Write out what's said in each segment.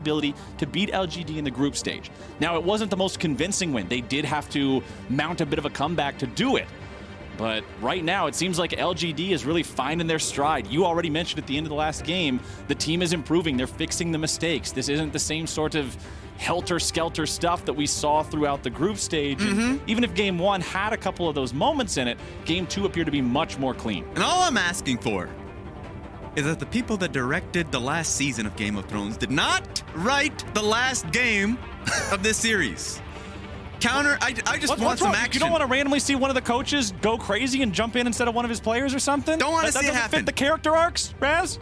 ability to beat LGD in the group stage. Now, it wasn't the most convincing win. They did have to mount a bit of a comeback to do it. But right now, it seems like LGD is really finding their stride. You already mentioned at the end of the last game, the team is improving. They're fixing the mistakes. This isn't the same sort of helter-skelter stuff that we saw throughout the group stage. And even if Game 1 had a couple of those moments in it, Game 2 appeared to be much more clean. And all I'm asking for is that the people that directed the last season of Game of Thrones did not write the last game of this series. I just want some action. You don't want to randomly see one of the coaches go crazy and jump in instead of one of his players or something? Don't want to see it happen. That doesn't fit the character arcs, Raz?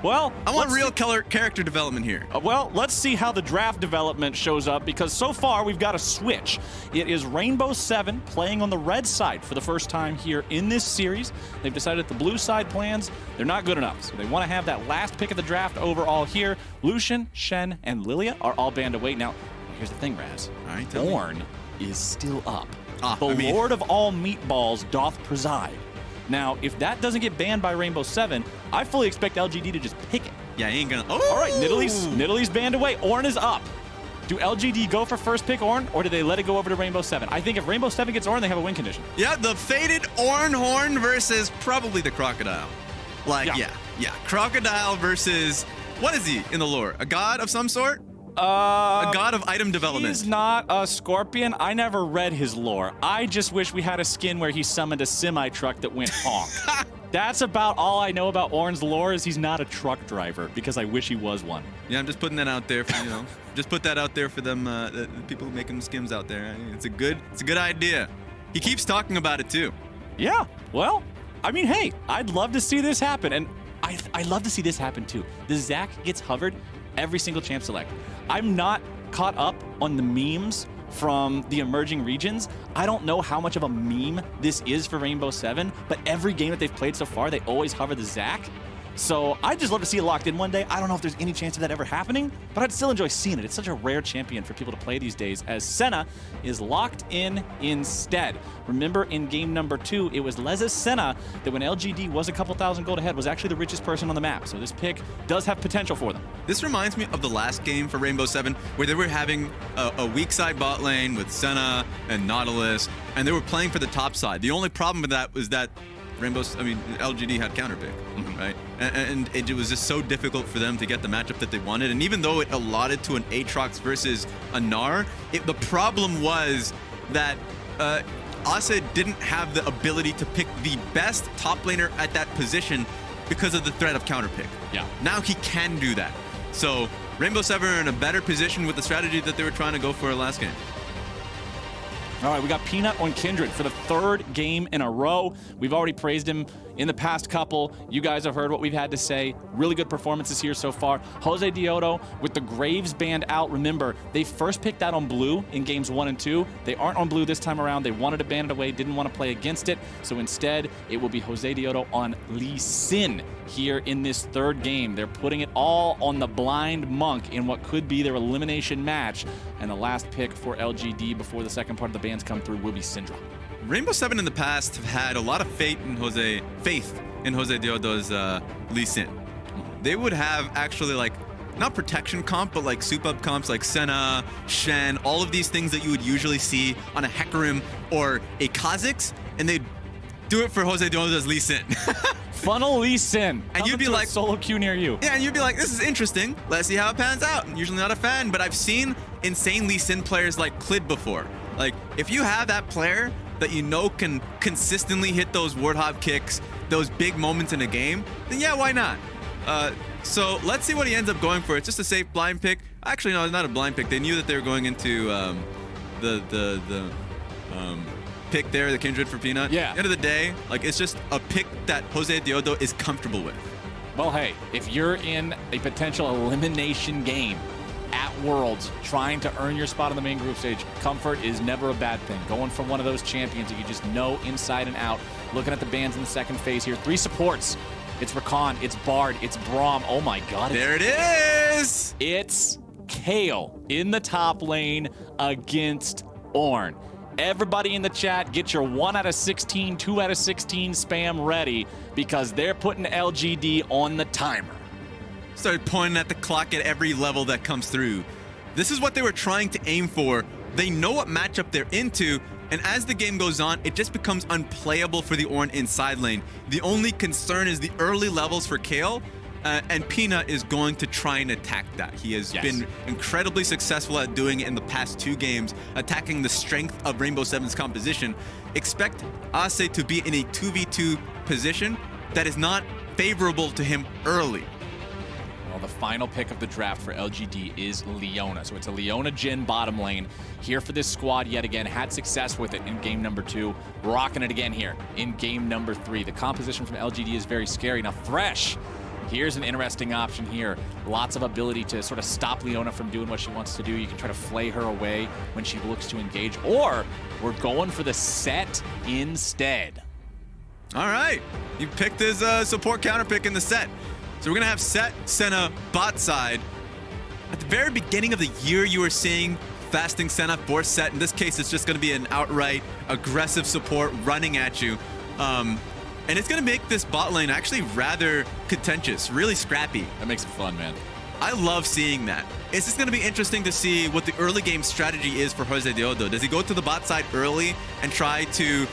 Well, I want real character development here. Well, let's see how the draft development shows up, because so far we've got a switch. It is Rainbow 7 playing on the red side for the first time here in this series. They've decided that the blue side plans, they're not good enough. So they want to have that last pick of the draft overall here. Lucian, Shen, and Lilia are all banned away. Now, here's the thing, Raz. All right, Ornn is still up. Lord of all meatballs doth preside. Now, if that doesn't get banned by Rainbow 7, I fully expect LGD to just pick it. Yeah, he ain't gonna... Oh! All right, Nidalee's banned away. Ornn is up. Do LGD go for first pick Ornn, or do they let it go over to Rainbow 7? I think if Rainbow 7 gets Ornn, they have a win condition. Yeah, the faded Ornn Horn versus probably the Crocodile. Yeah. Crocodile versus... What is he in the lore? A god of some sort? A god of item development. He's not a scorpion. I never read his lore. I just wish we had a skin where he summoned a semi-truck that went honk. That's about all I know about Ornn's lore, is he's not a truck driver, because I wish he was one. Yeah, I'm just putting that out there for, just put that out there for them, the people making skims out there. It's a good idea. He keeps talking about it too. Yeah, well, I mean, hey, I'd love to see this happen, and I'd love to see this happen too. The Zac gets hovered every single champ select. I'm not caught up on the memes from the emerging regions. I don't know how much of a meme this is for Rainbow 7, but every game that they've played so far, they always hover the Zac. So I'd just love to see it locked in one day. I don't know if there's any chance of that ever happening, but I'd still enjoy seeing it. It's such a rare champion for people to play these days, as Senna is locked in instead. Remember, in game number 2, it was Leza Senna that, when LGD was a couple thousand gold ahead, was actually the richest person on the map. So this pick does have potential for them. This reminds me of the last game for Rainbow 7, where they were having a weak side bot lane with Senna and Nautilus, and they were playing for the top side. The only problem with that was that LGD had counterpick, right? And it was just so difficult for them to get the matchup that they wanted. And even though it allotted to an Aatrox versus a Gnar, the problem was that Ase didn't have the ability to pick the best top laner at that position because of the threat of counterpick. Yeah. Now he can do that. So Rainbow 7 are in a better position with the strategy that they were trying to go for last game. All right, we got Peanut on Kindred for the 3rd game in a row. We've already praised him in the past couple. You guys have heard what we've had to say. Really good performances here so far. Jose Diodo with the Graves band out. Remember, they first picked out on blue in games 1 and 2. They aren't on blue this time around. They wanted to ban it away, didn't want to play against it. So instead, it will be Jose Diodo on Lee Sin here in this 3rd game. They're putting it all on the blind monk in what could be their elimination match. And the last pick for LGD before the second part of the bans come through will be Syndra. Rainbow 7 in the past have had a lot of faith in Jose Diodo's Lee Sin. They would have actually, like, not protection comp, but like soup up comps like Senna, Shen, all of these things that you would usually see on a Hecarim or a Kha'Zix, and they'd do it for Jose Diodo's Lee Sin. Funnel Lee Sin. And you'd be like, solo queue near you. Yeah, and you'd be like, this is interesting. Let's see how it pans out. I'm usually not a fan, but I've seen insane Lee Sin players like Clid before. Like, if you have that player that you know can consistently hit those Warthog kicks, those big moments in a game, then yeah, why not? So let's see what he ends up going for. It's just a safe blind pick. Actually, no, it's not a blind pick. They knew that they were going into the pick there, the Kindred for Peanut. Yeah. At the end of the day, like, it's just a pick that Jose Diodo is comfortable with. Well, hey, if you're in a potential elimination game at Worlds trying to earn your spot on the main group stage, comfort is never a bad thing. Going for one of those champions that you just know inside and out. Looking at the bans in the second phase here. 3 supports. It's Rakan, it's Bard, it's Braum. Oh my god. There it is! It's Kayle in the top lane against Ornn. Everybody in the chat, get your 1 out of 16, 2 out of 16 spam ready, because they're putting LGD on the timer. Started pointing at the clock at every level that comes through. This is what they were trying to aim for. They know what matchup they're into, and as the game goes on, it just becomes unplayable for the Ornn inside lane. The only concern is the early levels for Kayle, and Peanut is going to try and attack that. He has been incredibly successful at doing it in the past 2 games, attacking the strength of Rainbow Seven's composition. Expect Ase to be in a 2v2 position that is not favorable to him early. Well, the final pick of the draft for LGD is Leona. So it's a Leona Jhin bottom lane here for this squad yet again. Had success with it in game number 2. Rocking it again here in game number 3. The composition from LGD is very scary. Now, Thresh, here's an interesting option here. Lots of ability to sort of stop Leona from doing what she wants to do. You can try to flay her away when she looks to engage, or we're going for the set instead. All right, you picked his support counter pick in the set. So we're gonna have Set, Senna, bot side. At the very beginning of the year, you were seeing fasting Senna for Set. In this case, it's just gonna be an outright aggressive support running at you. And it's gonna make this bot lane actually rather contentious, really scrappy. That makes it fun, man. I love seeing that. It's just gonna be interesting to see what the early game strategy is for Jose Deodo. Does he go to the bot side early and try to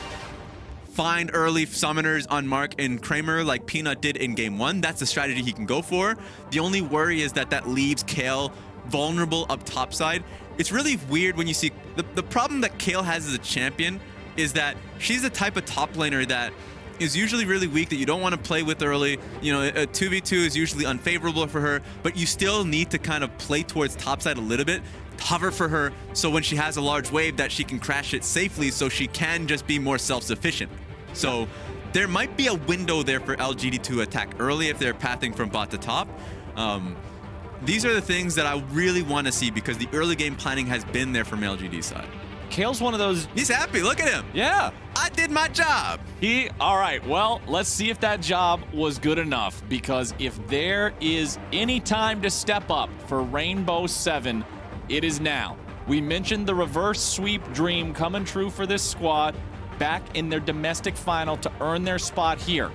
find early summoners on Mark and Kramer like Peanut did in game 1? That's the strategy he can go for. The only worry is that leaves Kayle vulnerable up top side. It's really weird when you see the problem that Kayle has as a champion is that she's the type of top laner that is usually really weak, that you don't want to play with early. You know, a 2v2 is usually unfavorable for her, but you still need to kind of play towards topside a little bit, hover for her, so when she has a large wave that she can crash it safely, so she can just be more self-sufficient. So there might be a window there for LGD to attack early if they're pathing from bot to top. These are the things that I really want to see because the early game planning has been there from LGD side. Kayle's one of those. He's happy. Look at him. Yeah. I did my job. All right. Well, let's see if that job was good enough, because if there is any time to step up for Rainbow 7, it is now. We mentioned the reverse sweep dream coming true for this squad back in their domestic final to earn their spot here.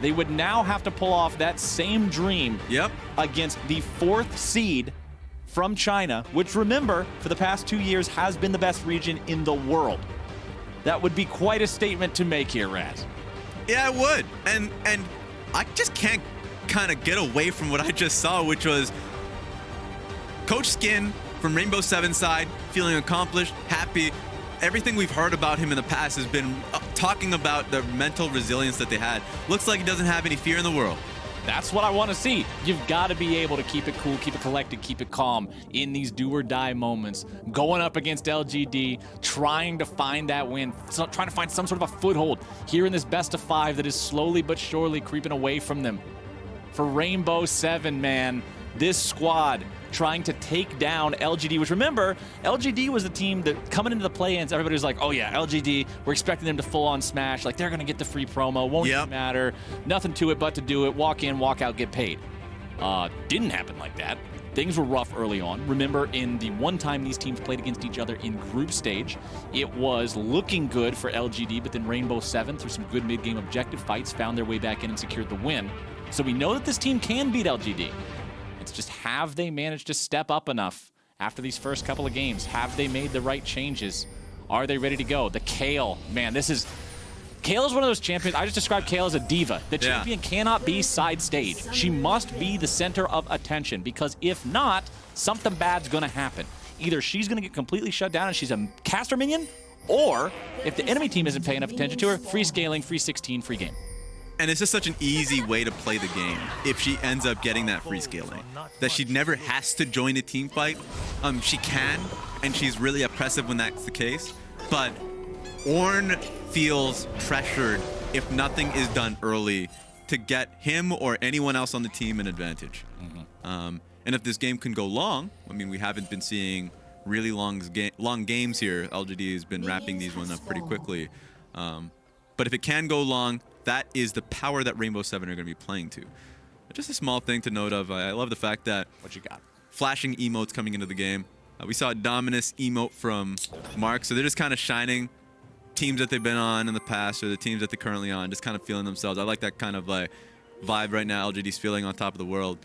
They would now have to pull off that same dream against the 4th seed from China, which, remember, for the past 2 years has been the best region in the world. That would be quite a statement to make here, Raz. Yeah, it would. And I just can't kind of get away from what I just saw, which was Coach Skin from Rainbow 7 side, feeling accomplished, happy. Everything we've heard about him in the past has been talking about the mental resilience that they had. Looks like he doesn't have any fear in the world. That's what I want to see. You've got to be able to keep it cool, keep it collected, keep it calm in these do or die moments. Going up against LGD, trying to find that win, trying to find some sort of a foothold here in this best of 5 that is slowly but surely creeping away from them. For Rainbow 7, man, this squad trying to take down LGD, which, remember, LGD was the team that coming into the play-ins, everybody was like, oh yeah, LGD, we're expecting them to full-on smash, like they're going to get the free promo, won't even matter, nothing to it but to do it, walk in, walk out, get paid. Didn't happen like that. Things were rough early on. Remember, in the one time these teams played against each other in group stage, it was looking good for LGD, but then Rainbow 7, through some good mid-game objective fights, found their way back in and secured the win. So we know that this team can beat LGD. It's just, have they managed to step up enough after these first couple of games? Have they made the right changes? Are they ready to go? The Kayle, man, Kayle is one of those champions. I just described Kayle as a diva. The champion cannot be side stage. She must be the center of attention, because if not, something bad's gonna happen. Either she's gonna get completely shut down and she's a caster minion, or if the enemy team isn't paying enough attention to her, free scaling, free 16, free game. And it's just such an easy way to play the game if she ends up getting that free scaling, that she never has to join a team fight. She can, and she's really oppressive when that's the case. But Ornn feels pressured if nothing is done early to get him or anyone else on the team an advantage. And if this game can go long, I mean, we haven't been seeing really long games here. LGD has been wrapping these ones up pretty quickly. But if it can go long, that is the power that Rainbow 7 are going to be playing to. Just a small thing to note of. I love the fact that what you got? Flashing emotes coming into the game. We saw a Dominus emote from Mark, so they're just kind of shining teams that they've been on in the past or the teams that they're currently on, just kind of feeling themselves. I like that kind of like vibe right now LGD's feeling on top of the world.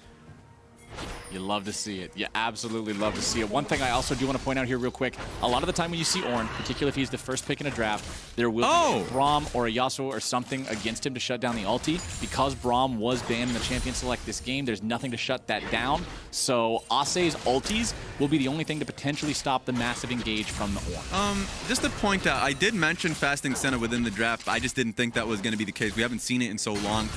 You love to see it. You absolutely love to see it. One thing I also do want to point out here real quick, a lot of the time when you see Ornn, particularly if he's the first pick in a draft, there will be a Braum or a Yasuo or something against him to shut down the ulti. Because Braum was banned in the Champion Select this game, there's nothing to shut that down. So Ase's ultis will be the only thing to potentially stop the massive engage from the Ornn. Just to point out, I did mention Fasting Senna within the draft. I just didn't think that was going to be the case. We haven't seen it in so long.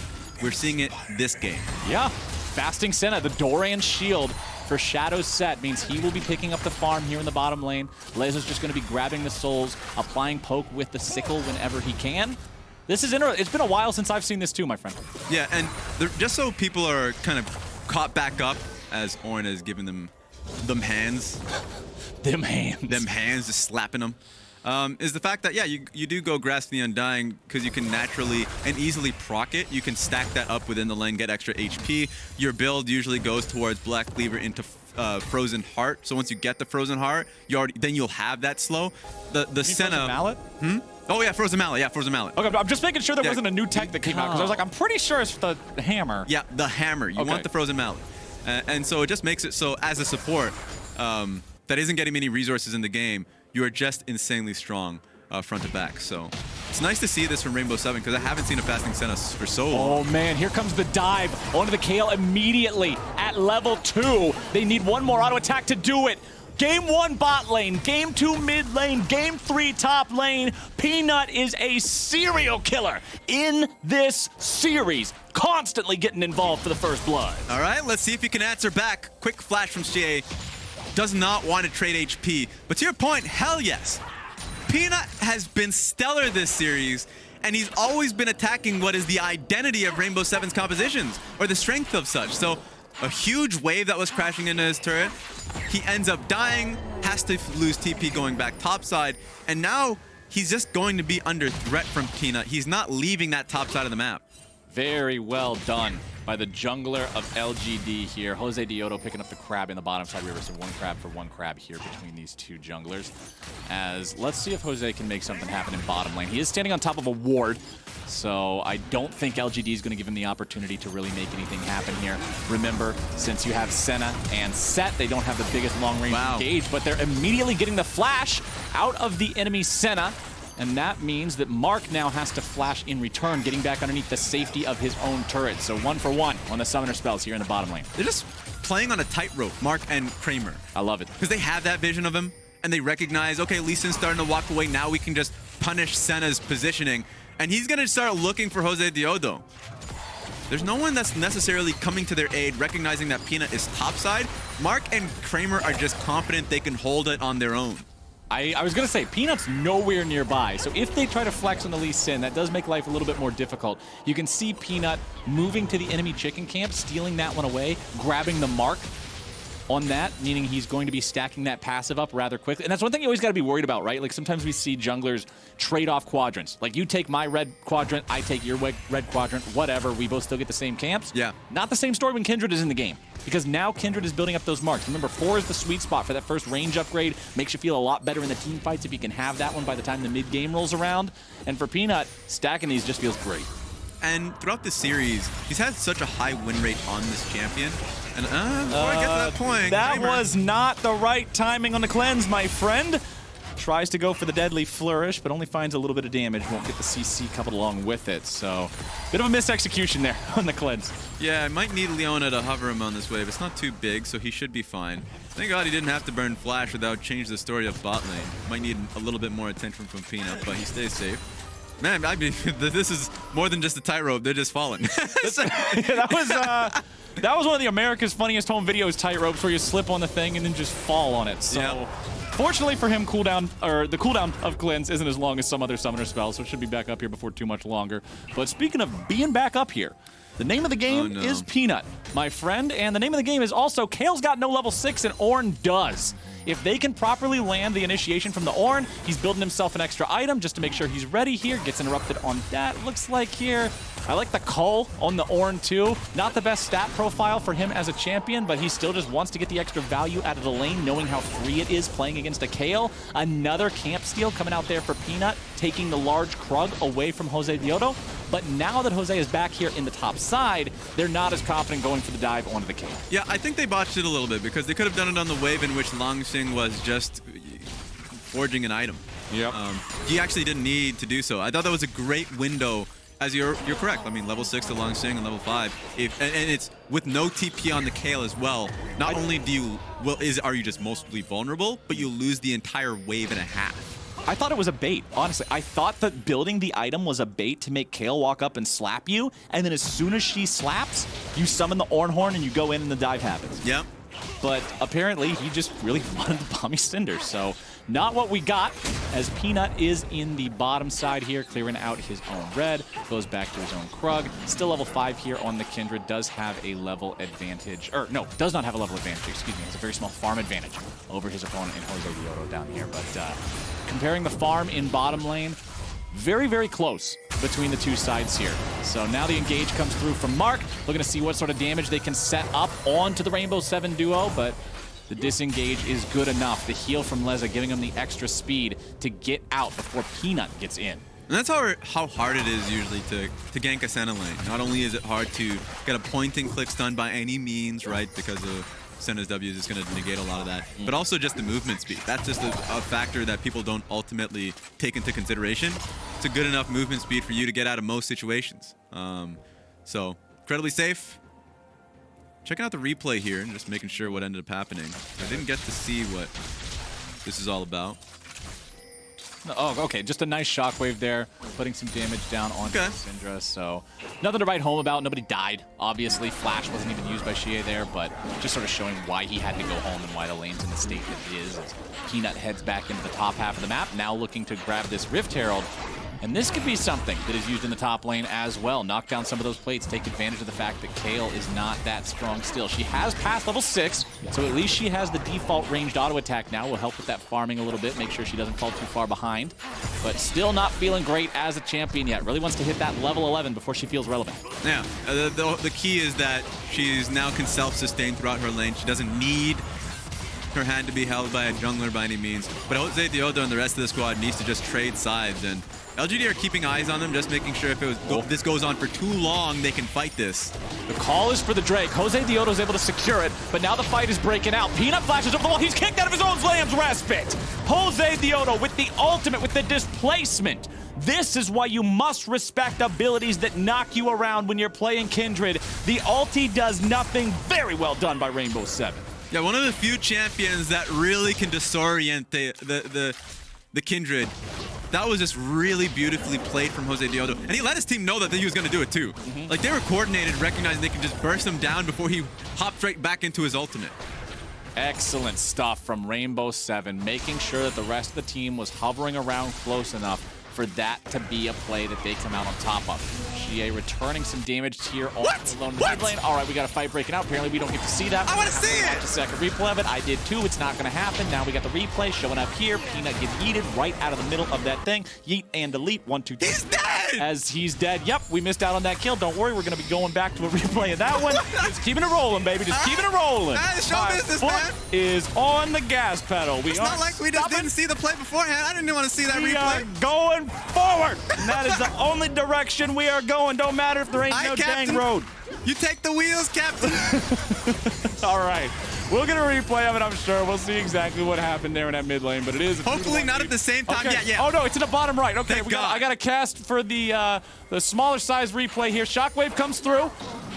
We're seeing it this game. Yeah. Fasting Senna, the Doran shield for Shadow's set means he will be picking up the farm here in the bottom lane. Leza's just going to be grabbing the souls, applying poke with the sickle whenever he can. This is interesting. It's been a while since I've seen this too, my friend. Yeah, and just so people are kind of caught back up as Ornn has given them hands. Them hands, just slapping them. Is the fact that, yeah, you do go Grasp the Undying because you can naturally and easily proc it. You can stack that up within the lane, get extra HP. Your build usually goes towards Black Cleaver into Frozen Heart. So once you get the Frozen Heart, then you'll have that slow. The Senna... Frozen Mallet? Oh, yeah, Frozen Mallet. Yeah, Frozen Mallet. Okay, I'm just making sure there wasn't a new tech that came out because I was like, I'm pretty sure it's the hammer. Yeah, the hammer. You want the Frozen Mallet. And so it just makes it so as a support that isn't getting many resources in the game, you are just insanely strong front to back. So it's nice to see this from Rainbow 7 because I haven't seen a Fasting Senna for so long. Oh man, here comes the dive onto the Kayle immediately at level 2. They need one more auto attack to do it. Game 1 bot lane, Game 2 mid lane, Game 3 top lane. Peanut is a serial killer in this series, constantly getting involved for the first blood. All right, let's see if he can answer back. Quick flash from Shea. Does not want to trade HP, but to your point, hell yes. Peanut has been stellar this series, and he's always been attacking what is the identity of Rainbow 7's compositions, or the strength of such. So a huge wave that was crashing into his turret. He ends up dying, has to lose TP going back topside, and now he's just going to be under threat from Peanut. He's not leaving that top side of the map. Very well done by the jungler of LGD here. Jose Diodo picking up the crab in the bottom side river, so one crab for one crab here between these two junglers. As let's see if Jose can make something happen in bottom lane. He is standing on top of a ward, so I don't think LGD is going to give him the opportunity to really make anything happen here. Remember, since you have Senna and Set, they don't have the biggest long-range engage, but they're immediately getting the flash out of the enemy Senna. And that means that Mark now has to flash in return, getting back underneath the safety of his own turret. So 1 for 1 on the summoner spells here in the bottom lane. They're just playing on a tightrope, Mark and Kramer. I love it. Because they have that vision of him, and they recognize, okay, Lee Sin's starting to walk away. Now we can just punish Senna's positioning. And he's going to start looking for Jose Diodo. There's no one that's necessarily coming to their aid, recognizing that Peanut is topside. Mark and Kramer are just confident they can hold it on their own. I was going to say, Peanut's nowhere nearby, so if they try to flex on the Lee Sin, that does make life a little bit more difficult. You can see Peanut moving to the enemy chicken camp, stealing that one away, grabbing the mark on that, meaning he's going to be stacking that passive up rather quickly. And that's one thing you always got to be worried about, right? Like sometimes we see junglers trade off quadrants. Like you take my red quadrant, I take your red quadrant, whatever, we both still get the same camps. Yeah. Not the same story when Kindred is in the game, because now Kindred is building up those marks. Remember, 4 is the sweet spot for that first range upgrade. Makes you feel a lot better in the team fights if you can have that one by the time the mid game rolls around. And for Peanut, stacking these just feels great. And throughout the series, he's had such a high win rate on this champion. And before I get to that point, that Kramer was not the right timing on the cleanse, my friend. Tries to go for the deadly flourish, but only finds a little bit of damage. Won't get the CC coupled along with it. So, bit of a misexecution there on the cleanse. Yeah, I might need Leona to hover him on this wave. It's not too big, so he should be fine. Thank God he didn't have to burn Flash without changing the story of bot lane. Might need a little bit more attention from Peanut, but he stays safe. Man, I mean, this is more than just a tightrope. They're just falling. That was one of the America's Funniest Home Videos tightropes where you slip on the thing and then just fall on it. So, fortunately for him, the cooldown of cleanse isn't as long as some other summoner spells, so it should be back up here before too much longer. But speaking of being back up here, the name of the game is Peanut, my friend, and the name of the game is also Kale's got no level 6 and Ornn does. If they can properly land the initiation from the Ornn, he's building himself an extra item just to make sure he's ready here. Gets interrupted on that. Looks like here, I like the cull on the Ornn too. Not the best stat profile for him as a champion, but he still just wants to get the extra value out of the lane, knowing how free it is playing against a Kayle. Another camp steal coming out there for Peanut, taking the large Krug away from Jose Diodo. But now that Jose is back here in the top side, they're not as confident going for the dive onto the Kayle. Yeah, I think they botched it a little bit because they could have done it on the wave in which Longxing was just forging an item. Yep. He actually didn't need to do so. I thought that was a great window. As you're correct. I mean, level 6 to Longxing and level 5. And it's with no TP on the Kayle as well. Not only do you are you just mostly vulnerable, but you lose the entire wave and a half. I thought it was a bait, honestly. I thought that building the item was a bait to make Kayle walk up and slap you, and then as soon as she slaps, you summon the Ornhorn and you go in and the dive happens. Yep. But apparently, he just really wanted the Bomby Cinder, so not what we got, as Peanut is in the bottom side here, clearing out his own red, goes back to his own Krug. Still level 5 here on the Kindred, does have a level advantage, or no, does not have a level advantage, excuse me, has a very small farm advantage over his opponent in Jose Diodo down here, but comparing the farm in bottom lane, very, very close between the two sides here. So now the engage comes through from Mark, looking to see what sort of damage they can set up onto the Rainbow 7 duo, but the disengage is good enough. The heal from Leza giving him the extra speed to get out before Peanut gets in. And that's how hard it is usually to gank a Senna lane. Not only is it hard to get a point and click stun by any means, right, because of Senna's W is just going to negate a lot of that, but also just the movement speed. That's just a factor that people don't ultimately take into consideration. It's a good enough movement speed for you to get out of most situations. So incredibly safe. Checking out the replay here and just making sure what ended up happening. I didn't get to see what this is all about. Oh, okay, just a nice shockwave there, putting some damage down onto Syndra, so nothing to write home about. Nobody died, obviously. Flash wasn't even used by Xie there, but just sort of showing why he had to go home and why the lane's in the state that it is. As Peanut heads back into the top half of the map, now looking to grab this Rift Herald. And this could be something that is used in the top lane as well. Knock down some of those plates, take advantage of the fact that Kayle is not that strong still. She has passed level 6, so at least she has the default ranged auto attack now. Will help with that farming a little bit, make sure she doesn't fall too far behind. But still not feeling great as a champion yet. Really wants to hit that level 11 before she feels relevant. Yeah, the key is that she's now can self-sustain throughout her lane. She doesn't need her hand to be held by a jungler by any means. But Jose Diodo and the rest of the squad needs to just trade sides, and LGD are keeping eyes on them, just making sure if this goes on for too long, they can fight this. The call is for the Drake. Jose Diodo is able to secure it, but now the fight is breaking out. Peanut flashes over the wall. He's kicked out of his own Lamb's Respite. Jose Diodo with the ultimate, with the displacement. This is why you must respect abilities that knock you around when you're playing Kindred. The ulti does nothing. Very well done by Rainbow 7. Yeah, one of the few champions that really can disorient the Kindred. That was just really beautifully played from Jose Diodo. And he let his team know that he was going to do it too. Like, they were coordinated, recognizing they could just burst him down before he hopped right back into his ultimate. Excellent stuff from Rainbow 7, making sure that the rest of the team was hovering around close enough for that to be a play that they come out on top of. Xie returning some damage here on the mid lane. All right, we got a fight breaking out. Apparently, we don't get to see that. I want to see it! Watch a second replay of it. I did too. It's not going to happen. Now we got the replay showing up here. Peanut gets yeeted right out of the middle of that thing. Yeet and delete. 1, 2, 3. He's dead! As he's dead. Yep, we missed out on that kill. Don't worry, we're going to be going back to a replay of that one. Just keeping it rolling, baby. Just keeping it rolling. Show business, man. Is on the gas pedal. It's not like we just didn't see the play beforehand. I didn't want to see that replay. We are going forward. And that is the only direction we are going. Don't matter if there ain't no dang road. You take the wheels, Captain. All right. We'll get a replay of it, I'm sure. We'll see exactly what happened there in that mid lane, but it is hopefully not at the same time. Okay. Yeah. Oh no, it's in the bottom right. Okay, I got a cast for the smaller size replay here. Shockwave comes through.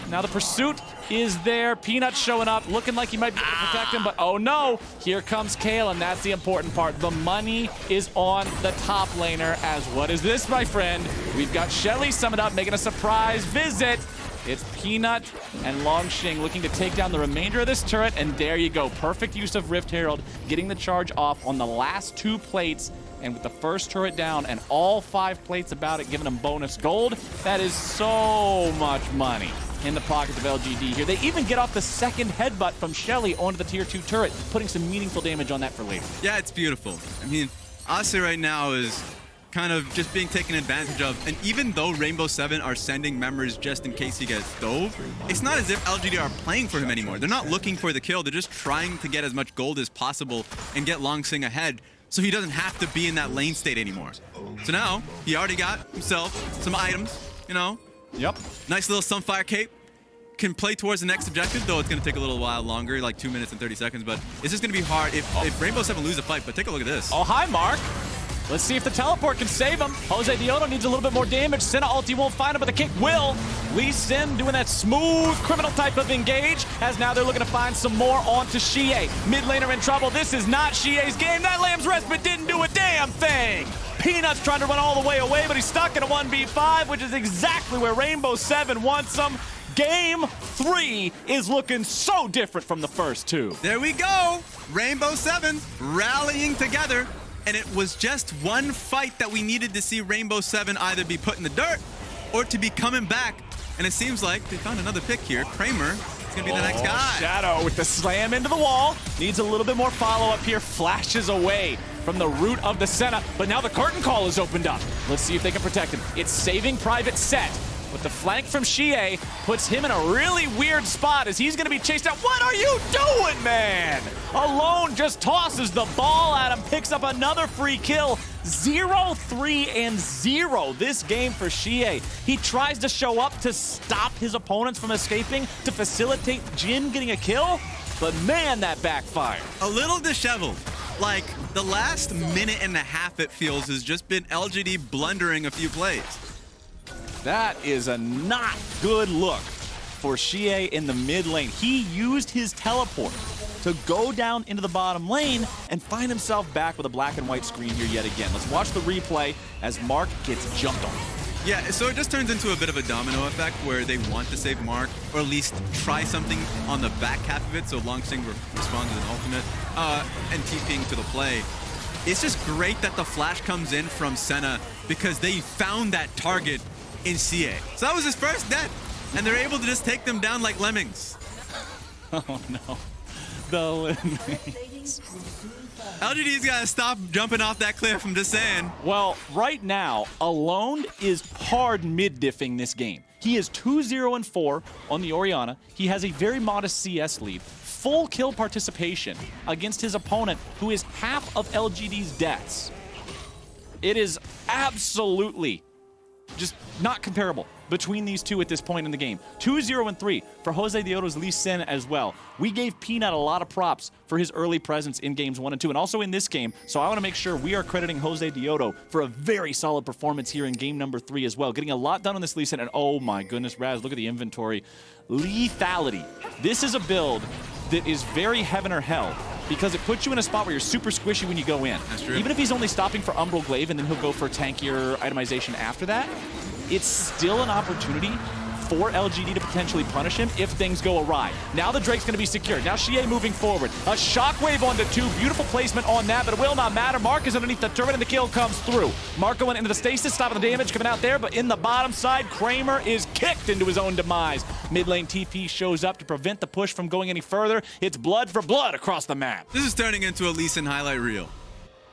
Now the pursuit is there. Peanut showing up, looking like he might be able to protect him, but oh no, here comes Kayle, and that's the important part. The money is on the top laner, as what is this, my friend? We've got Shelly summoned up, making a surprise visit. It's Peanut and Longxing looking to take down the remainder of this turret, and there you go. Perfect use of Rift Herald, getting the charge off on the last 2 plates, and with the first turret down and all 5 plates about it, giving them bonus gold. That is so much money in the pockets of LGD here. They even get off the second headbutt from Shelly onto the tier 2 turret, putting some meaningful damage on that for later. Yeah, it's beautiful. I mean, Ase right now is kind of just being taken advantage of, and even though Rainbow 7 are sending members just in case he gets dove, it's not as if LGD are playing for him anymore. They're not looking for the kill. They're just trying to get as much gold as possible and get Longxing ahead so he doesn't have to be in that lane state anymore. So now he already got himself some items, you know? Yep. Nice little Sunfire Cape. Can play towards the next objective, though it's going to take a little while longer, like 2 minutes and 30 seconds, but it's just going to be hard if Rainbow 7 lose a fight. But take a look at this. Oh, hi, Mark. Let's see if the teleport can save him. Jose Diodo needs a little bit more damage. Senna ulti won't find him, but the kick will. Lee Sin doing that smooth criminal type of engage, as now they're looking to find some more onto Xie. Mid laner in trouble. This is not Xie's game. That Lamb's Respite didn't do a damn thing. Peanuts trying to run all the way away, but he's stuck in a 1v5, which is exactly where Rainbow 7 wants him. Game 3 is looking so different from the first two. There we go. Rainbow 7 rallying together. And it was just one fight that we needed to see Rainbow 7 either be put in the dirt or to be coming back. And it seems like they found another pick here. Kramer is going to be the next guy. Shadow with the slam into the wall. Needs a little bit more follow-up here. Flashes away from the root of the Senna. But now the curtain call is opened up. Let's see if they can protect him. It's saving Private Set. But the flank from Xie puts him in a really weird spot as he's going to be chased out. What are you doing, man? Alone just tosses the ball at him, picks up another free kill. 0-3-0 this game for Xie. He tries to show up to stop his opponents from escaping, to facilitate Jin getting a kill. But man, that backfired. A little disheveled. Like, the last minute and a half, it feels, has just been LGD blundering a few plays. That is a not good look for Xie in the mid lane. He used his teleport to go down into the bottom lane and find himself back with a black and white screen here yet again. Let's watch the replay as Mark gets jumped on. Yeah, so it just turns into a bit of a domino effect where they want to save Mark, or at least try something on the back half of it, so Longsing responds with an ultimate, and TPing to the play. It's just great that the flash comes in from Senna because they found that target in CA. So that was his first death, and they're able to just take them down like lemmings. Oh no, the lemmings. LGD's gotta stop jumping off that cliff, I'm just saying. Well, right now, Alone is hard mid-diffing this game. He is 2-0-4 on the Orianna. He has a very modest CS lead. Full kill participation against his opponent, who is half of LGD's deaths. It is absolutely just not comparable between these two at this point in the game. 2-0-3 for Jose Diodo's Lee Sin as well. We gave Peanut a lot of props for his early presence in games 1 and 2, and also in this game, so I want to make sure we are crediting Jose Diodo for a very solid performance here in game number 3 as well. Getting a lot done on this Lee Sin, and oh my goodness, Raz, look at the inventory. Lethality. This is a build that is very heaven or hell, because it puts you in a spot where you're super squishy when you go in. That's true. Even if he's only stopping for Umbral Glaive and then he'll go for tankier itemization after that, it's still an opportunity for LGD to potentially punish him if things go awry. Now the Drake's going to be secured. Now Xie moving forward. A shockwave onto 2. Beautiful placement on that, but it will not matter. Mark is underneath the turret and the kill comes through. Mark going into the stasis, stopping the damage coming out there, but in the bottom side, Kramer is kicked into his own demise. Mid lane TP shows up to prevent the push from going any further. It's blood for blood across the map. This is turning into a Lee Sin highlight reel.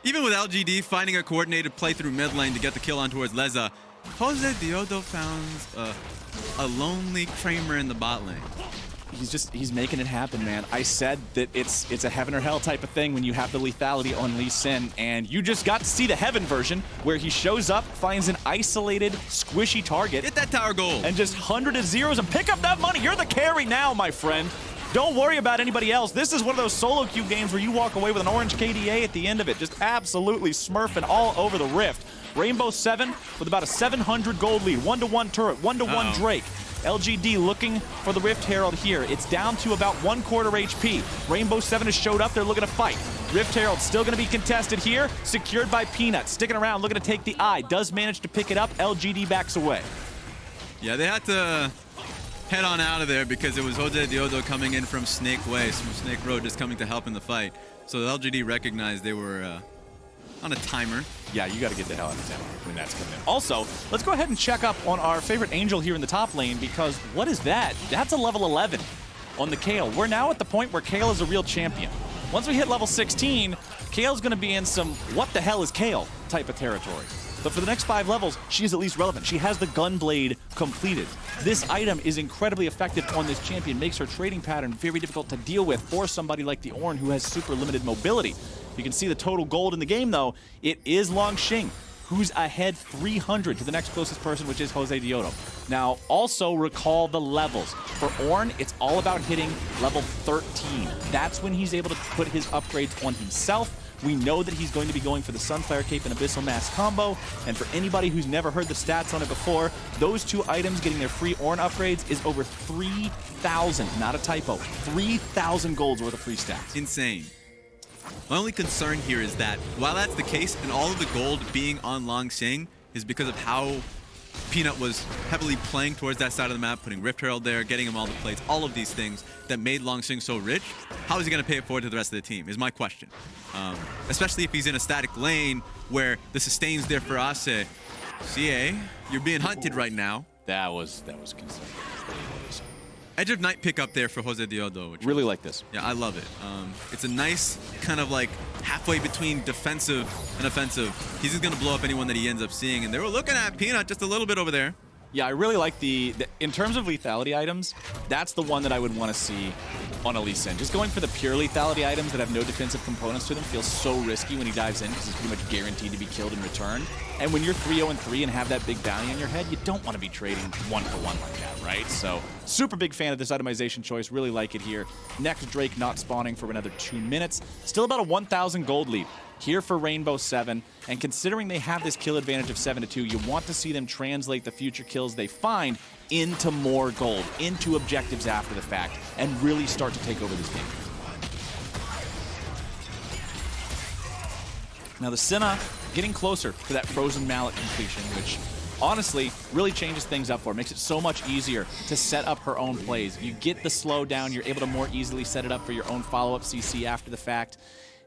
Even with LGD finding a coordinated play through mid lane to get the kill on towards Leza, Jose Diodo found a lonely Kramer in the bot lane. He's making it happen, man. I said that it's a heaven or hell type of thing when you have the lethality on Lee Sin, and you just got to see the heaven version where he shows up, finds an isolated, squishy target. Get that tower goal. And just 100 zeros and pick up that money. You're the carry now, my friend. Don't worry about anybody else. This is one of those solo queue games where you walk away with an orange KDA at the end of it. Just absolutely smurfing all over the Rift. Rainbow 7 with about a 700 gold lead. 1-to-1 turret, 1-to-1 Drake. LGD looking for the Rift Herald here. It's down to about 1/4 HP. Rainbow 7 has showed up. They're looking to fight. Rift Herald still going to be contested here. Secured by Peanut. Sticking around, looking to take the eye. Does manage to pick it up. LGD backs away. Yeah, they had to head on out of there because it was Jose Diodo coming in from Snake Way, from Snake Road, just coming to help in the fight. So LGD recognized they were on a timer. Yeah, you got to get the hell out of town when that's coming in. Also, let's go ahead and check up on our favorite Angel here in the top lane, because what is that? That's a level 11 on the Kayle. We're now at the point where Kayle is a real champion. Once we hit level 16, Kayle's going to be in some what the hell is Kayle type of territory. But for the next 5 levels, she's at least relevant. She has the Gunblade completed. This item is incredibly effective on this champion, makes her trading pattern very difficult to deal with for somebody like the Ornn who has super limited mobility. You can see the total gold in the game, though. It is Longsing who's ahead 300 to the next closest person, which is Jose Diodo. Now, also recall the levels. For Ornn, it's all about hitting level 13. That's when he's able to put his upgrades on himself. We know that he's going to be going for the Sunfire Cape and Abyssal Mass combo, and for anybody who's never heard the stats on it before, those two items getting their free Ornn upgrades is over 3,000, not a typo, 3,000 golds worth of free stats. Insane. My only concern here is that while that's the case, and all of the gold being on Long Sing is because of how Peanut was heavily playing towards that side of the map, putting Rift Herald there, getting him all the plates, all of these things that made Long Sing so rich. How is he going to pay it forward to the rest of the team is my question. Especially if he's in a static lane where the sustain's there for Ase. CA, you're being hunted right now. That was concerning. Edge of Night pick up there for Jose Diodo. Which Really like this. Yeah, I love it. It's a nice kind of like halfway between defensive and offensive. He's just going to blow up anyone that he ends up seeing. And they were looking at Peanut just a little bit over there. Yeah, I really like the in terms of lethality items, that's the one that I would want to see on a Lee Sin. Just going for the pure lethality items that have no defensive components to them feels so risky when he dives in because he's pretty much guaranteed to be killed in return. And when you're 3-0-3 and have that big bounty on your head, you don't want to be trading one-for-one like that, right? So, super big fan of this itemization choice. Really like it here. Next, Drake not spawning for another 2 minutes. Still about a 1,000 gold lead here for Rainbow 7, and considering they have this kill advantage of 7-2, you want to see them translate the future kills they find into more gold, into objectives after the fact, and really start to take over this game. Now the Senna getting closer to that Frozen Mallet completion, which honestly really changes things up for her. Makes it so much easier to set up her own plays. You get the slowdown, you're able to more easily set it up for your own follow-up CC after the fact.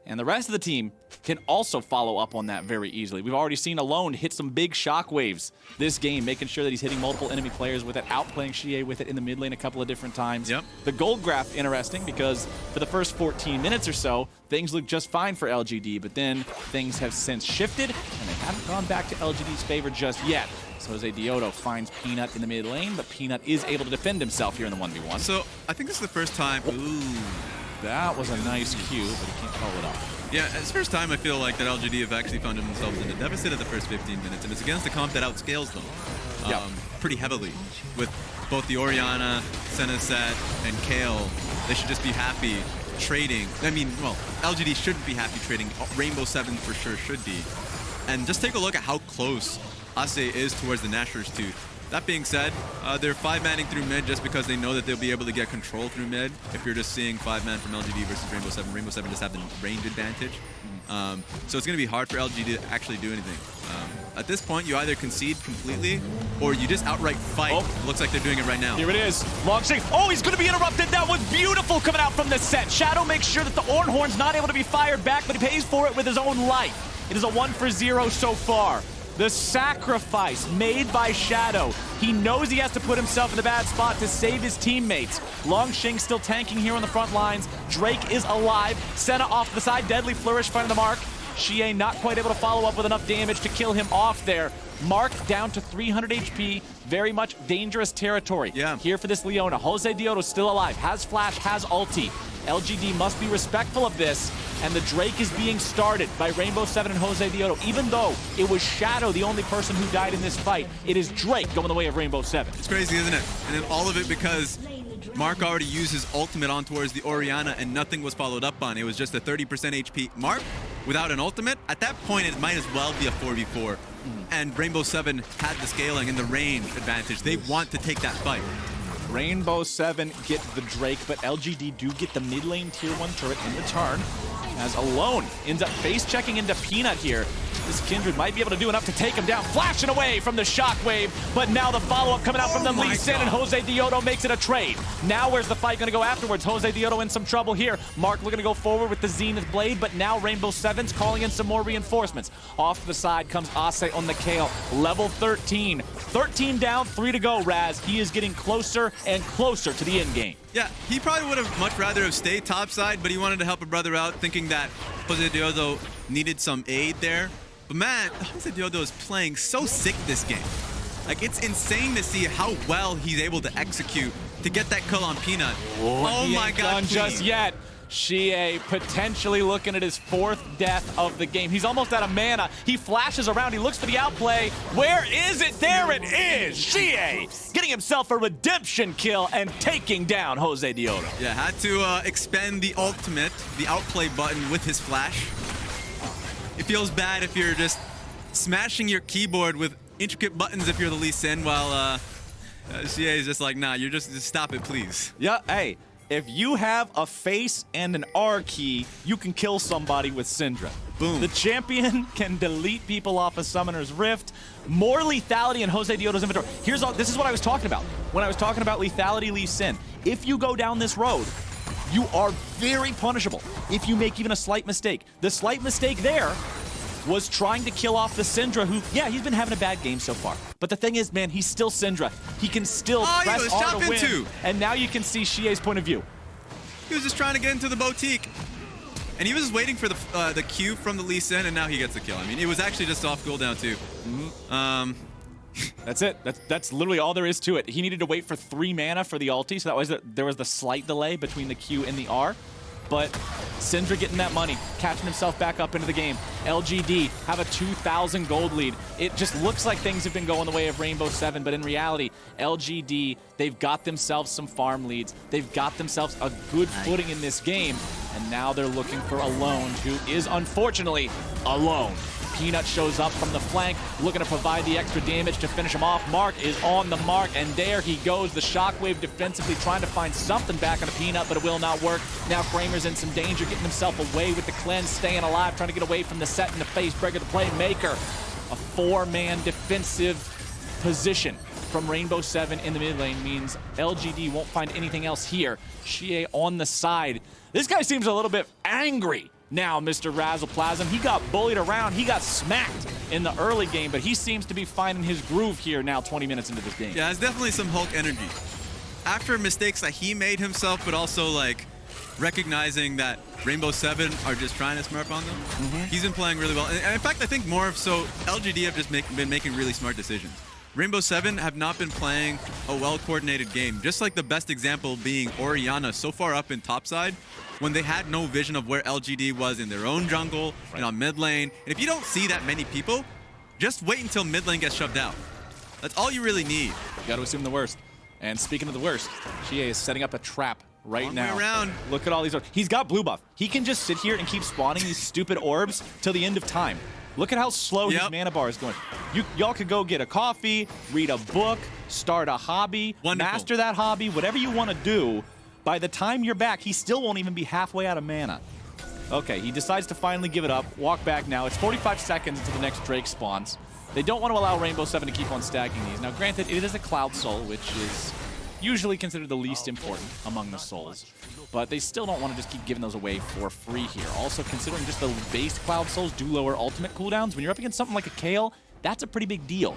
And the rest of the team can also follow up on that very easily. We've already seen Alone hit some big shockwaves this game, making sure that he's hitting multiple enemy players with it, outplaying Xie with it in the mid lane a couple of different times. Yep. The gold graph, interesting, because for the first 14 minutes or so, things look just fine for LGD, but then things have since shifted, and they haven't gone back to LGD's favor just yet. So Jose Diodo finds Peanut in the mid lane, but Peanut is able to defend himself here in the 1v1. So I think this is the first time. Ooh. That was a nice cue, but he can't follow it up. Yeah, it's the first time I feel like that LGD have actually found themselves in a deficit at the first 15 minutes, and it's against a comp that outscales them pretty heavily. With both the Orianna, Senna set, and Kale, they should just be happy trading. I mean, well, LGD shouldn't be happy trading. Rainbow 7 for sure should be. And just take a look at how close Ase is towards the Nashor's Tooth. That being said, they're 5-manning through mid just because they know that they'll be able to get control through mid. If you're just seeing 5-man from LGD versus Rainbow 7 just have the range advantage. So it's going to be hard for LGD to actually do anything. At this point, you either concede completely or you just outright fight. Oh. Looks like they're doing it right now. Here it is. Long Sing. Oh, he's going to be interrupted. That was beautiful coming out from the set. Shadow makes sure that the Ornn Horn's not able to be fired back, but he pays for it with his own life. It is a 1-for-0 so far. The sacrifice made by Shadow. He knows he has to put himself in the bad spot to save his teammates. Longxing still tanking here on the front lines. Drake is alive. Senna off the side. Deadly Flourish finding the mark. Xie not quite able to follow up with enough damage to kill him off there. Mark down to 300 HP. Very much dangerous territory. Yeah. Here for this Leona. Jose Diodo still alive. Has flash, has ulti. LGD must be respectful of this. And the Drake is being started by Rainbow 7 and Jose Diodo. Even though it was Shadow the only person who died in this fight, it is Drake going the way of Rainbow 7. It's crazy, isn't it? And then all of it because Mark already used his ultimate on towards the Orianna and nothing was followed up on. It was just a 30% HP. Mark, without an ultimate, at that point it might as well be a 4v4. And Rainbow 7 had the scaling and the range advantage. They want to take that fight. Rainbow 7 get the Drake, but LGD do get the mid lane tier 1 turret in return. As Alone ends up face checking into Peanut here. This Kindred might be able to do enough to take him down, flashing away from the shockwave, but now the follow-up coming out from the Lee Sin, and Jose Diodo makes it a trade. Now where's the fight going to go afterwards? Jose Diodo in some trouble here. Mark looking to go forward with the Zenith Blade, but now Rainbow 7's calling in some more reinforcements. Off to the side comes Ase on the Kale, level 13. 13 down, 3 to go, Raz. He is getting closer and closer to the end game. Yeah, he probably would have much rather have stayed topside, but he wanted to help a brother out, thinking that Jose Diodo needed some aid there. But man, Jose Diodo is playing so sick this game. Like, it's insane to see how well he's able to execute to get that kill on Peanut. Oh my God, just yet. Xie potentially looking at his 4th death of the game. He's almost out of mana. He flashes around. He looks for the outplay. Where is it? There it is. Xie getting himself a redemption kill and taking down Jose Dioto. Yeah, had to expend the ultimate, the outplay button with his flash. It feels bad if you're just smashing your keyboard with intricate buttons if you're the Lee Sin, while Xie is just like, nah, you're just stop it, please. Yeah, hey. If you have a face and an R key, you can kill somebody with Syndra. Boom. The champion can delete people off of Summoner's Rift. More lethality in Jose Dioto's inventory. This is what I was talking about when I was talking about lethality Lee Sin. If you go down this road, you are very punishable if you make even a slight mistake. The slight mistake there was trying to kill off the Syndra, who, yeah, he's been having a bad game so far. But the thing is, man, he's still Syndra. He can still press R to win. And now you can see Xie's point of view. He was just trying to get into the boutique. And he was just waiting for the Q from the Lee Sin, and now he gets the kill. I mean, it was actually just off cooldown, too. That's it. That's literally all there is to it. He needed to wait for 3 mana for the ulti, so that was there was the slight delay between the Q and the R. But Syndra getting that money, catching himself back up into the game. LGD have a 2,000 gold lead. It just looks like things have been going the way of Rainbow 7, but in reality, LGD, they've got themselves some farm leads. They've got themselves a good footing in this game, and now they're looking for Alone, who is unfortunately alone. Peanut shows up from the flank, looking to provide the extra damage to finish him off. Mark is on the mark, and there he goes. The Shockwave defensively trying to find something back on a Peanut, but it will not work. Now Kramer's in some danger, getting himself away with the cleanse, staying alive, trying to get away from the set in the face. Breaker the playmaker. A 4-man defensive position from Rainbow 7 in the mid lane means LGD won't find anything else here. Xie on the side. This guy seems a little bit angry now, Mr. Razzleplasm. He got bullied around. He got smacked in the early game, but he seems to be finding his groove here now 20 minutes into this game. Yeah, it's definitely some Hulk energy. After mistakes that he made himself, but also like recognizing that Rainbow 7 are just trying to smurf on them, he's been playing really well. And in fact, I think more of so LGD have just been making really smart decisions. Rainbow 7 have not been playing a well-coordinated game. Just like the best example being Orianna so far up in topside, when they had no vision of where LGD was in their own jungle and on mid lane. And if you don't see that many people, just wait until mid lane gets shoved out. That's all you really need. You got to assume the worst. And speaking of the worst, Xie is setting up a trap right Long now. way around. Look at all these orbs. He's got blue buff. He can just sit here and keep spawning these stupid orbs till the end of time. Look at how slow his mana bar is going. Y'all could go get a coffee, read a book, start a hobby, master that hobby, whatever you want to do. By the time you're back, he still won't even be halfway out of mana. Okay, he decides to finally give it up, walk back now. It's 45 seconds until the next Drake spawns. They don't want to allow Rainbow 7 to keep on stacking these. Now, granted, it is a Cloud Soul, which is usually considered the least important among the souls. But they still don't want to just keep giving those away for free here. Also, considering just the base Cloud Souls do lower ultimate cooldowns, when you're up against something like a Kale, that's a pretty big deal.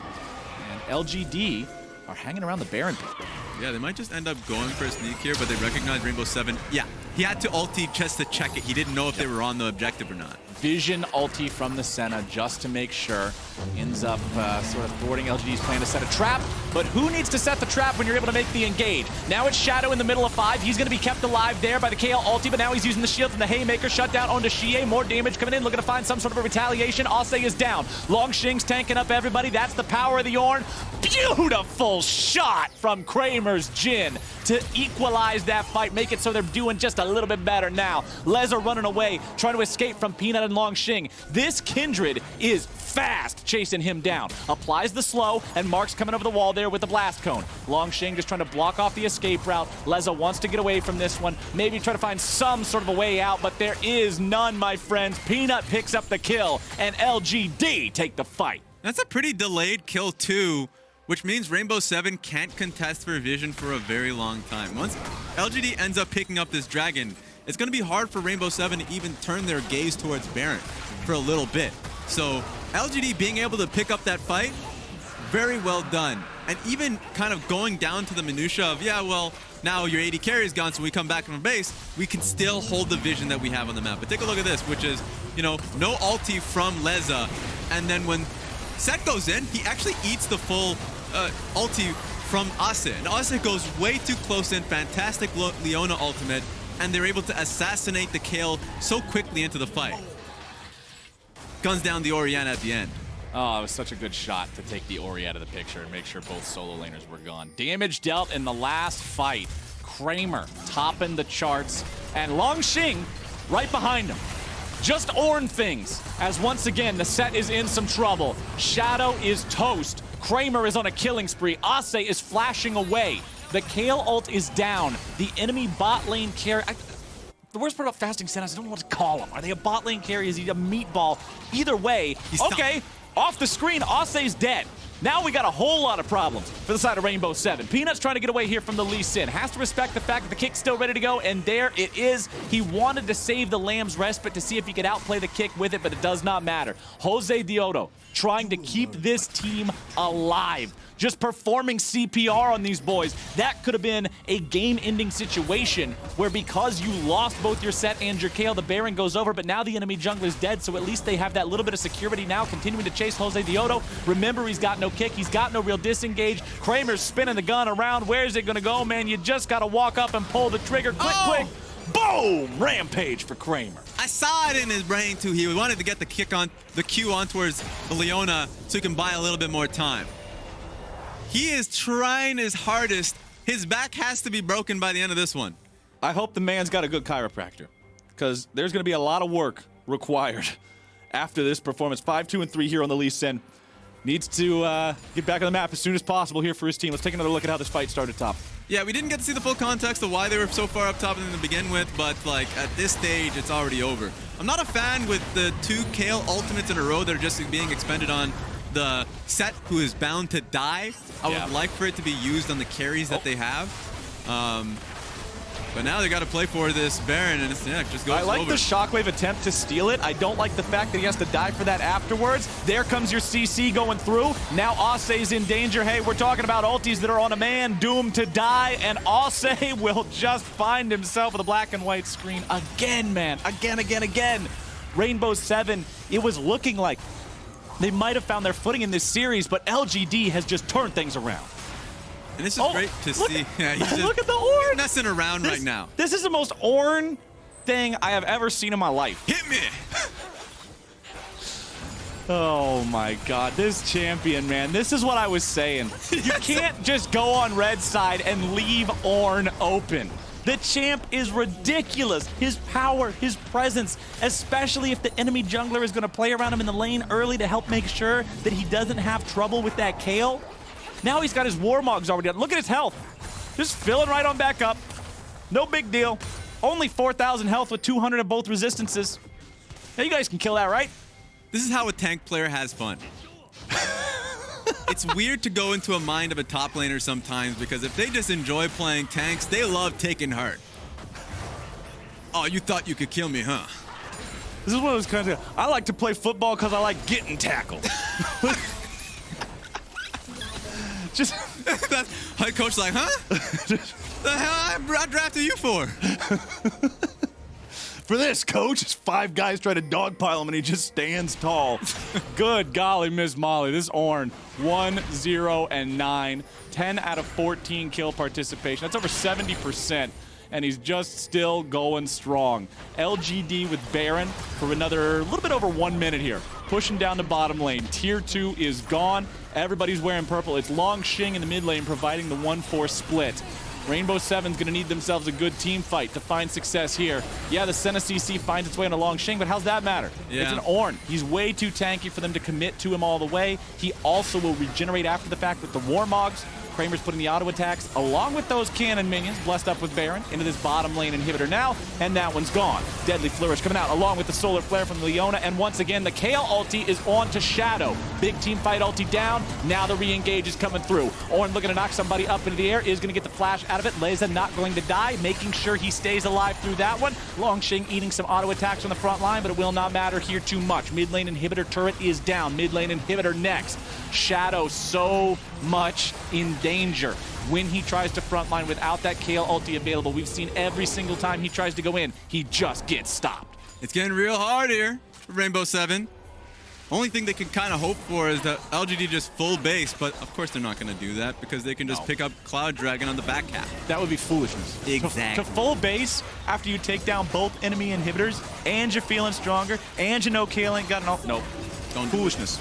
And LGD are hanging around the Baron pit. Yeah, they might just end up going for a sneak here, but they recognize Rainbow 7. Yeah, he had to ulti just to check it. He didn't know if they were on the objective or not. Vision ulti from the Senna just to make sure. Ends up sort of thwarting LGD's plan to set a trap. But who needs to set the trap when you're able to make the engage? Now it's Shadow in the middle of 5. He's going to be kept alive there by the KL ulti, but now he's using the shield from the Haymaker. Shut down onto Xie. More damage coming in, looking to find some sort of a retaliation. Ase is down. Long Xing's tanking up everybody. That's the power of the Ornn. Beautiful shot from Kramer's Jhin to equalize that fight, make it so they're doing just a little bit better now. Leza running away, trying to escape from Peanut and Long Xing. This Kindred is fast chasing him down. Applies the slow, and Mark's coming over the wall there with the blast cone. Long Xing just trying to block off the escape route. Leza wants to get away from this one, maybe try to find some sort of a way out, but there is none, my friends. Peanut picks up the kill, and LGD take the fight. That's a pretty delayed kill too, which means Rainbow 7 can't contest for Vision for a very long time. Once LGD ends up picking up this dragon, it's going to be hard for Rainbow 7 to even turn their gaze towards Baron for a little bit. So LGD being able to pick up that fight, very well done. And even kind of going down to the minutia of, yeah, well, now your AD carry is gone, so we come back from base, we can still hold the vision that we have on the map. But take a look at this, which is, you know, no ulti from Leza. And then when Set goes in, he actually eats the full ulti from Ase. And Ase goes way too close in. Fantastic Leona ultimate. and they're able to assassinate the Kayle so quickly into the fight. Guns down the Orianna at the end. Oh, it was such a good shot to take the Ori out of the picture and make sure both solo laners were gone. Damage dealt in the last fight. Kramer topping the charts, and Longxing right behind him. Just Ornn things, as once again the set is in some trouble. Shadow is toast. Kramer is on a killing spree. Ase is flashing away. The Kayle ult is down. The enemy bot lane carry... The worst part about Fasting Sentinels, I don't know what to call him. Are they a bot lane carry? Is he a meatball? Either way, okay, off the screen, Ase's dead. Now we got a whole lot of problems for the side of Rainbow 7. Peanut's trying to get away here from the Lee Sin. Has to respect the fact that the kick's still ready to go, and there it is. He wanted to save the Lamb's respite to see if he could outplay the kick with it, but it does not matter. Jose Diodo trying to keep this team alive. Just performing CPR on these boys. That could have been a game-ending situation where because you lost both your set and your Kayle, the Baron goes over, but now the enemy jungler's dead, so at least they have that little bit of security now, continuing to chase Jose Diodo. Remember, he's got no kick. He's got no real disengage. Kramer's spinning the gun around. Where's it going to go, man? You just got to walk up and pull the trigger. Quick. Boom! Rampage for Kramer. I saw it in his brain, too. He wanted to get the kick on, the Q on towards the Leona so he can buy a little bit more time. He is trying his hardest. His back has to be broken by the end of this one. I hope the man's got a good chiropractor, because there's going to be a lot of work required after this performance. 5-2-3 here on the Lee Sin. Needs to get back on the map as soon as possible here for his team. Let's take another look at how this fight started top. Yeah, we didn't get to see the full context of why they were so far up top to begin with, but like at this stage, it's already over. I'm not a fan with the 2 Kayle ultimates in a row that are just being expended on the set who is bound to die. I would like for it to be used on the carries that they have. But now they got to play for this Baron, and it's, just goes over. I like the Shockwave attempt to steal it. I don't like the fact that he has to die for that afterwards. There comes your CC going through. Now Ase's in danger. Hey, we're talking about ultis that are on a man doomed to die, and Ase will just find himself with a black and white screen again, man. Again. Rainbow 7, it was looking like they might have found their footing in this series, but LGD has just turned things around. And this is great to see. Yeah, he's just look at the Ornn. Messing around right now. This is the most Ornn thing I have ever seen in my life. Hit me! Oh my God, this champion, man. This is what I was saying. You can't just go on red side and leave Ornn open. The champ is ridiculous. His power, his presence, especially if the enemy jungler is going to play around him in the lane early to help make sure that he doesn't have trouble with that Kayle. Now he's got his Warmogs already done. Look at his health. Just filling right on back up. No big deal. Only 4,000 health with 200 of both resistances. Now you guys can kill that, right? This is how a tank player has fun. It's weird to go into a mind of a top laner sometimes, because if they just enjoy playing tanks, they love taking hurt. Oh, you thought you could kill me, huh? This is one of those kinds of, I like to play football because I like getting tackled. Just that head coach like, huh? The hell I drafted you for? For this, coach, it's 5 guys try to dogpile him and he just stands tall. Good golly, Miss Molly. This Ornn, 1-0-9, 10 out of 14 kill participation. That's over 70%, and he's just still going strong. LGD with Baron for another little bit over 1 minute here. Pushing down the bottom lane. Tier 2 is gone. Everybody's wearing purple. It's Longxing in the mid lane providing the 1-4 split. Rainbow 7's gonna need themselves a good team fight to find success here. Yeah, the Senna CC finds its way on a Longxing, but how's that matter? Yeah. It's an Ornn. He's way too tanky for them to commit to him all the way. He also will regenerate after the fact with the Warmogs. Kramer's putting the auto attacks along with those cannon minions, blessed up with Baron, into this bottom lane inhibitor now, and that one's gone. Deadly Flourish coming out along with the Solar Flare from Leona, and once again, the Kayle ulti is on to Shadow. Big team fight ulti down, now the re-engage is coming through. Ornn looking to knock somebody up into the air, is going to get the flash out of it. Leza not going to die, making sure he stays alive through that one. Longxing eating some auto attacks on the front line, but it will not matter here too much. Mid lane inhibitor turret is down, mid lane inhibitor next. Shadow so much in danger when he tries to frontline without that Kayle ulti available. We've seen every single time he tries to go in, he just gets stopped. It's getting real hard here for Rainbow 7. Only thing they can kind of hope for is that LGD just full base, but of course they're not going to do that because they can just pick up Cloud Dragon on the back half. That would be foolishness. Exactly. To full base after you take down both enemy inhibitors and you're feeling stronger and you know Kale ain't got an ult. Nope. Don't do Foolishness.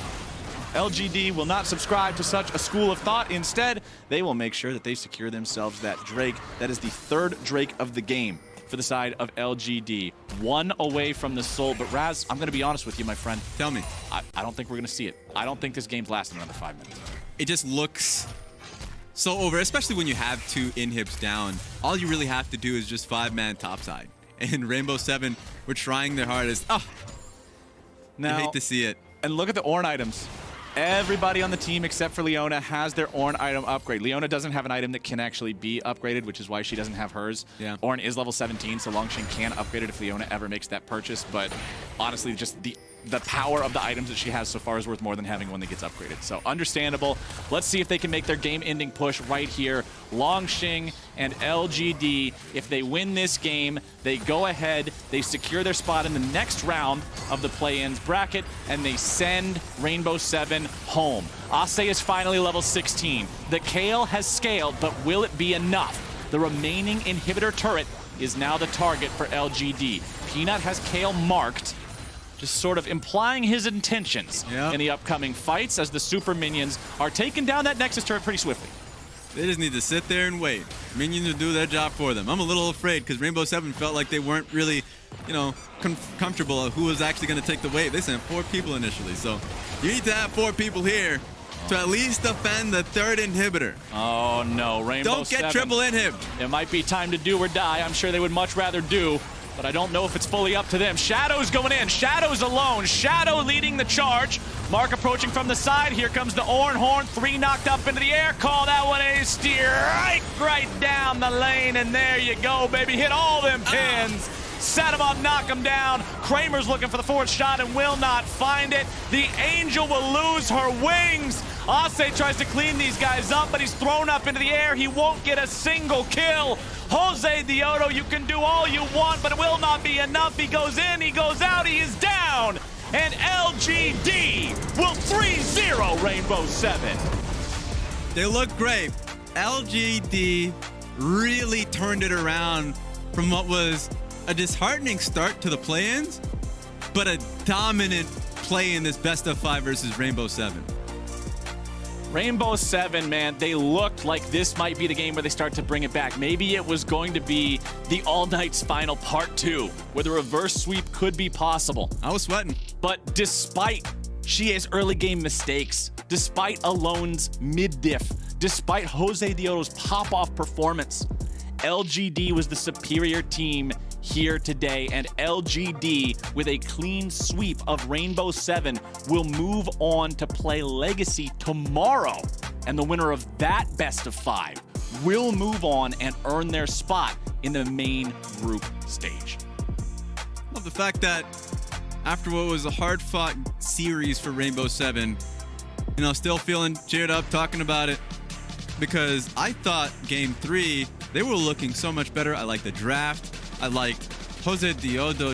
LGD will not subscribe to such a school of thought. Instead, they will make sure that they secure themselves that Drake. That is the third Drake of the game for the side of LGD. One away from the soul. But Raz, I'm going to be honest with you, my friend. Tell me. I don't think we're going to see it. I don't think this game's lasting another 5 minutes. It just looks so over, especially when you have 2 inhibs down. All you really have to do is just 5-man topside. And Rainbow 7 were trying their hardest. Now, I hate to see it. And look at the Ornn items. Everybody on the team except for Leona has their Ornn item upgrade. Leona doesn't have an item that can actually be upgraded, which is why she doesn't have hers. Yeah. Ornn is level 17, so Longshin can upgrade it if Leona ever makes that purchase. But honestly, just the power of the items that she has so far is worth more than having one that gets upgraded. So understandable. Let's see if they can make their game-ending push right here. Longshin and LGD, if they win this game, they go ahead, they secure their spot in the next round of the play-ins bracket, and they send Rainbow 7 home. Ase is finally level 16. The Kale has scaled, but will it be enough? The remaining inhibitor turret is now the target for LGD. Peanut has Kale marked, just sort of implying his intentions in the upcoming fights as the super minions are taking down that Nexus turret pretty swiftly. They just need to sit there and wait. Minions will do their job for them. I'm a little afraid because Rainbow 7 felt like they weren't really, comfortable of who was actually going to take the wave. They sent 4 people initially, so you need to have 4 people here to at least defend the 3rd inhibitor. Oh no, Rainbow 7. Don't get triple inhib. It might be time to do or die. I'm sure they would much rather do, but I don't know if it's fully up to them. Shadow's going in. Shadow's alone. Shadow leading the charge. Mark approaching from the side. Here comes the Ornn Horn. 3 knocked up into the air. Call that one a steer right down the lane. And there you go, baby. Hit all them pins. Set him up, knock him down. Kramer's looking for the 4th shot and will not find it. The Angel will lose her wings. Ase tries to clean these guys up, but he's thrown up into the air. He won't get a single kill. Jose Diodo, you can do all you want, but it will not be enough. He goes in, he goes out, he is down. And LGD will 3-0 Rainbow 7. They look great. LGD really turned it around from what was a disheartening start to the play-ins, but a dominant play in this best of 5 versus Rainbow 7. Rainbow 7, man, they looked like this might be the game where they start to bring it back. Maybe it was going to be the All Night's final part 2, where the reverse sweep could be possible. I was sweating. But despite Shia's early game mistakes, despite Alone's mid-diff, despite Jose Diodo's pop-off performance, LGD was the superior team here today, and LGD, with a clean sweep of Rainbow 7, will move on to play Legacy tomorrow. And the winner of that best of 5 will move on and earn their spot in the main group stage. Love the fact that after what was a hard-fought series for Rainbow 7, still feeling cheered up talking about it, because I thought Game 3, they were looking so much better. I liked the draft. I liked Jose Diodo